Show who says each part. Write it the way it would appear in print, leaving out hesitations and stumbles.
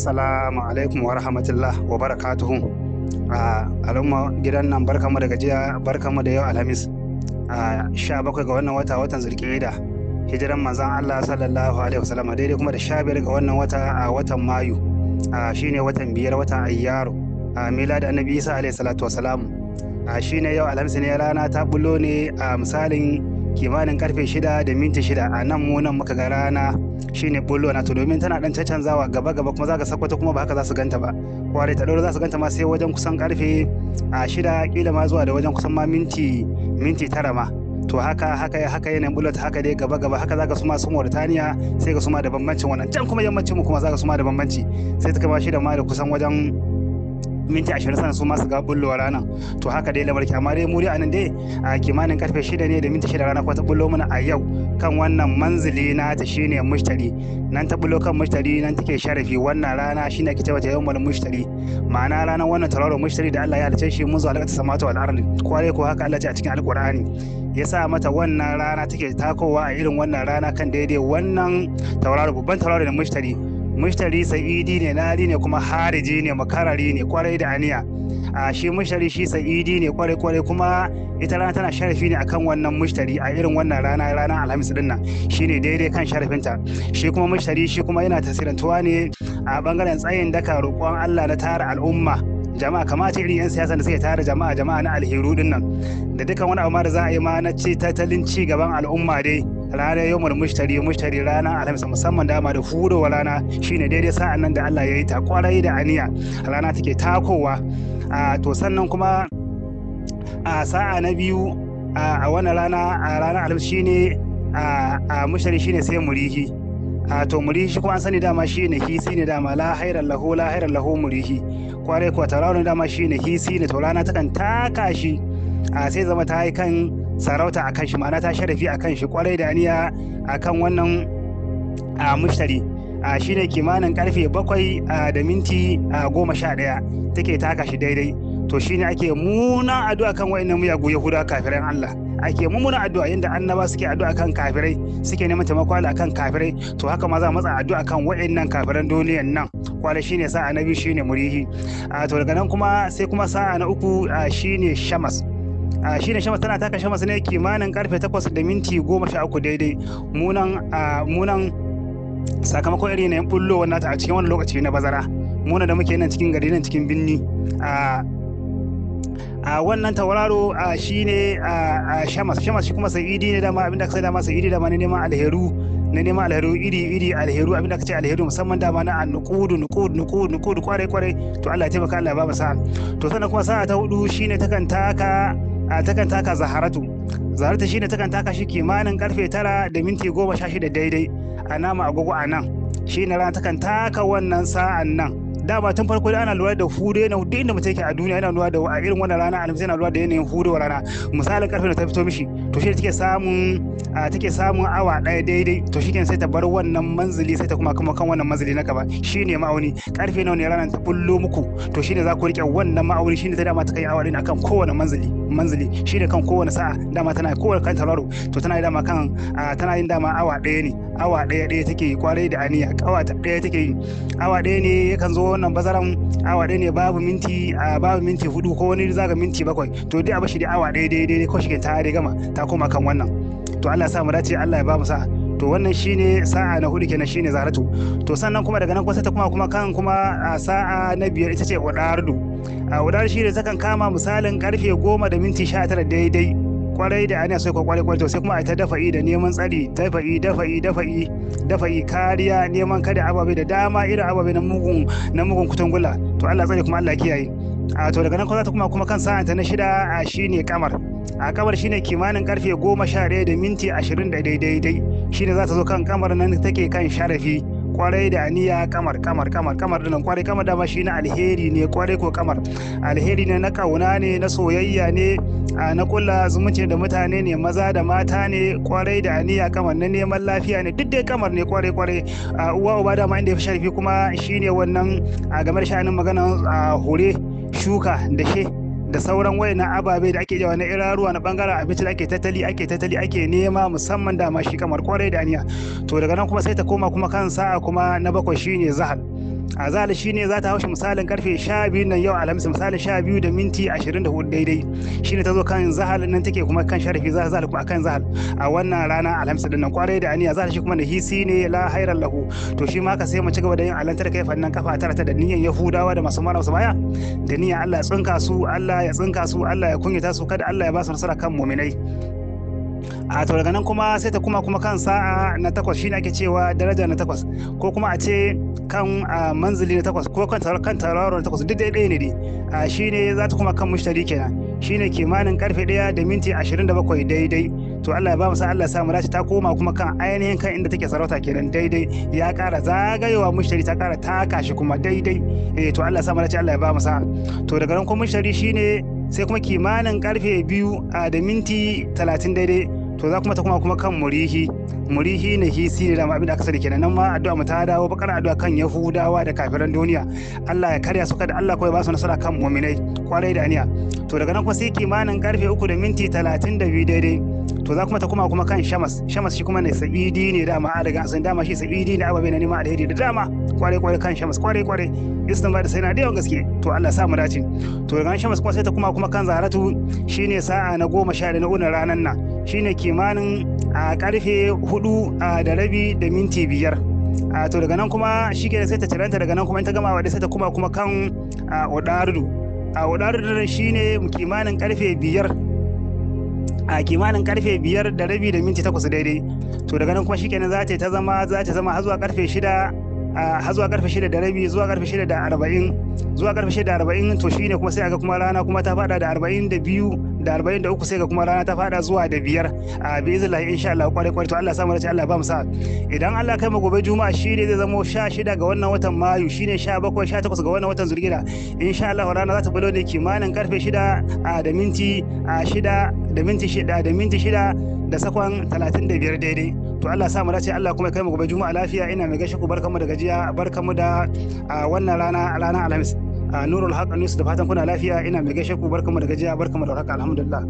Speaker 1: Assalamu alaikum wa rahmatullah wa barakatuhu. Al'umma gidan nan barkamu da gajiya, barkamu da yau Alhamis. 17 ga wannan watan Zulqa'ida. Hijiran manzon Allah sallallahu alaihi wasallam daidai kuma da 15 ga wannan wata a watan Mayu. Shine watan biyar watan Ayyaru. Milad Annabi Isa alaihi salatu wasalam. Shine yau Alhamis ne rana ta bullo ne a misalin kimanin karfe 6:06 a nan mu nan muka ga rana shine bullo na to domin tana dan canzawa gaba kuma zaka sakwata kuma ba haka za su ganta ba kware ta dole za su ganta ma sai wajen kusan karfe 6 kila ma zuwa da wajen kusan ma minti 9 ma to haka yanayin bullo ta haka dai gaba haka zaka su ma su Mauritania sai ga su ma da bambancin wannan can kuma yammacin mu kuma zaka su ma da bambanci sai ta kama shi da ma da kusan wajen minti 20 sana su masu ga bullowa rana to haka dai lamarki amma dai muri anan dai a kimanin karfe 6 ne da minti 6 rana kuma ta bullo mana a yau kan wannan manzili na ta shine mushtari nan ta bullo kan mushtari nan take sharafi wannan rana shine ake cewa yawmul mushtari ma'ana ranar wannan tauraron mushtari da Allah ya halice shi mun zuwa lakata samatu wal ardi kware ko haka Allah ya ce a cikin alqur'ani ya sa mata wannan rana take takowa a irin wannan rana kan daidai wannan tauraro babban tauraro da mushtari sa'idi ne nari ne kuma hariji ne makarari ne kwarai da aniya shi mushtari shi sa'idi ne kwarai kuma ita rana tana sharafi ne akan wannan mushtari a irin wannan ranar alhamis din nan shine daidai kan sharafinta shi kuma mushtari shi kuma yana tasirantuwa ne a bangaren tsayin daka roƙon Allah na tara al'umma jama'a kamata irin 'yan siyasa da suke tara jama'a na alheru din nan da dukkan wani abu ma da za a yi ma na tattalin ci gaban al'umma dai ranar yawmul mushtari ranar alhamis musamman dama da hudowa rana shine daidai sa'an nan da Allah ya yi ta kwarai da aniya rana take takowa to sannan kuma a sa'a na biyu a wannan rana a ranar alhamis shine a mushtari shine sai murihi to murihi shi kuma an sani dama shine hisi ne dama la hairan lahu murihi kwarai kuwa tauraron dama shine hisi ne to rana takan taka shi sai zama ta yi kan sarauta a kan shi ma'ana ta sharafi a kan shi kwarai da aniya a kan wannan mushtari shine kimanin karfe 7 da minti 11 take taka shi daidai to shine ake muna addu'a kan wayannan miyagu yahuda kafiran Allah ake mummunan addu'a yanda annaba suke addu'a kan kafirai suke neman taimako Allah kan kafirai to haka ma za mu matsa addu'a kan wayannan kafiran duniyan nan kwale shine sa'a na biyu shine murihi to daga nan kuma sai kuma sa'a na uku shine shamas shine shamas tana taka shamas ne kimanin karfe 8 da minti 13 daidai munan sakamakon irin yanayin bullowar nata a cikin wani lokaci na bazara muna da muke nan cikin gari nan cikin binni wannan tauraro shine shamas shi kuma sa'idi ne dama abinda ka sai dama sa'idi dama ne neman alheru iri alheru abinda ka ce alheru musamman dama na nukudu kwarai to Allah ya taimaka Allah ya ba mu sa'a to sannan kuma sa'a ta hudu shine takan taka zaharatu shine takan taka shi kimanin karfe 9 da minti 16 daidai a nama agogo a nan shine rana takan taka wannan sa'an nan dama tun farko da ana lura da hudu na duk inda mutum yake a duniya yana lura da a irin wannan rana alhamis yana lura da yanayin hudu rana misalin karfe da ta fito mishi to shi take samun awa ɗaya daidai to shi sai ta bar wannan manzili sai ta kuma kan wannan manzili na gaba shine ma'auni karfe nawa ne ranar ta bullo muku to shine za ku rike wannan ma'auni shine ta dama ta kai awa ɗaya akan kowane manzili shine kan kowane sa'a dama tana kowane kan tauraro to tana dama kan tana yin dama awa ɗaya ne awa ɗaya take kwarai da aniya awa ɗaya take yi awa ɗaya ne yakan zo wannan bazaran awa ɗaya ne babu minti 4 ko wani zaga minti 7 to dai a bashi da awa ɗaya daidai ko shi ta gama ta koma kan wannan to Allah ya sa mu dace Allah ya ba mu sa'a to wannan shine sa'a na hudu kenan shine zaratu to sannan kuma daga nan kuma sai ta kuma kan sa'a na biyar ita ce wadardu wadar shi ne takan kama misalin karfe 10 da minti 19 daidai kwarai da ana sai kwarai to sai kuma a ta dafa'i da neman tsari dafa'i kariya neman kada ababe da dama irin ababe na mugun kutungula to Allah tsare kuma Allah kiyaye to daga nan kuma za ta kuma kan sa'anta na 6 shine kamar kamar shine kimanin karfe 11 da minti 20 daidai shine za ta zo kan kamar nan take kan sharafi kwarai da aniya kamar dinan kwarai kamar dama shi na alheri ne kwarai ko kamar alheri ne na kauna ne na soyayya ne na kulla zumunci da mutane ne maza da mata ne kwarai da aniya kamar na neman lafiya ne duk dai kamar ne kwarai uwa uba dama inda ya fi sharfi kuma shine wannan game da sha'anin maganar hure shuka da she da sauran wayannan ababe da ake jawa na iraruwa na bangaren abinci da ake tattali ake nema musamman dama shi kamar kwarai da aniya to daga nan kuma sai ta koma kuma kan sa'a kuma na bakwai shine zahal azal shine za ta haushi misalin karfe 12 nan yau alhamis misalin 12 da minti 24 daidai shine ta zo kan zahal nan take kuma kan sharafi zahal kuma akan zahal a wannan rana alhamis din nan kwarai da aniya zahal shi kuma da hisi ne la hairan lahu to shi ma ka sai mu ci gaba da yin alantar kai fannan kafa tara ta da niyyar yahudawa da masu mara su baya da niyyar Allah ya tsinka su Allah ya tsinka su Allah ya kunyata su kada Allah ya ba su nasara kan mu'minai a to daga nan kuma sai ta kuma kan sa'a na 8 shine ake cewa daraja na 8 ko kuma a ce kan manzili na 8 ko kan tauraro na 8 duk daidai ne dai shine za ta kuma kan mushtari kenan shine kimanin karfe 1 da minti 27 daidai to Allah ya ba mu sa Allah ya sa mu dace ta koma kuma kan ainihin kan inda take sarauta kenan daidai ya ƙara zagayewa mushtari ta ƙara taka shi kuma daidai to Allah ya sa mu dace Allah ya ba mu sa to daga nan kuma mushtari shine sai kuma kimanin karfe 2 da minti 30 daidai to za kuma ta kuma kan murihi ne hisi ne da abin da aka sani kenan nan ma addu'a mu ta dawo bakar addu'a kan yahudawa da kafiran duniya Allah ya karya su kada Allah kawai ba su nasara kan mu'minai kwarai da aniya to daga nan kuma sai kimanin karfe 3 da minti 32 daidai to za kuma ta kuma kan shamas shi kuma ne sa'idi ne dama a daga san dama shi sa'idi ne ababe na neman alheri da dama kwarai kan shamas kwarai istin ba da sai na da yawan gaske to Allah ya sa mu dace to daga shamas kuma sai ta kuma kan zaratu shine sa'a na 11 na unar ranan nan shine kimanin a karfe 4 da rabi da minti 5 to daga nan kuma shi ke sai ta ciranta daga nan kuma in ta gama wadda sai ta kuma kan odarudu shine kimanin karfe 5 kimanin karfe 5 da rabi da minti 8 daidai to daga nan kuma shikenan za ta zama har zuwa karfe 6 har zuwa karfe 6 da rabi zuwa karfe 6 da 40 zuwa karfe 6 da 40 to shine kuma sai aga kuma rana kuma ta fada da 42 da 43 sai ga kuma rana ta fada zuwa da 5 bi iznillahi insha Allah kwarai to Allah ya samu dace Allah ba mu sa idan Allah kai mu gobe juma'a shine zai zama 16 ga wannan watan mayu shine 17 18 ga wannan watan zulhijja insha Allah rana za ta bulo ne kimanin karfe 6 da minti 6 da sakon 35 daidai to Allah sa mu dace Allah kuma kai mu gobe juma'a lafiya ina mai gaishe ku barkamu da gajiya barkamu da wannan rana alhamis nurul haq news da fatan kuna lafiya ina mai gaishe ku barkamu da gajiya barkamu da haka alhamdulillah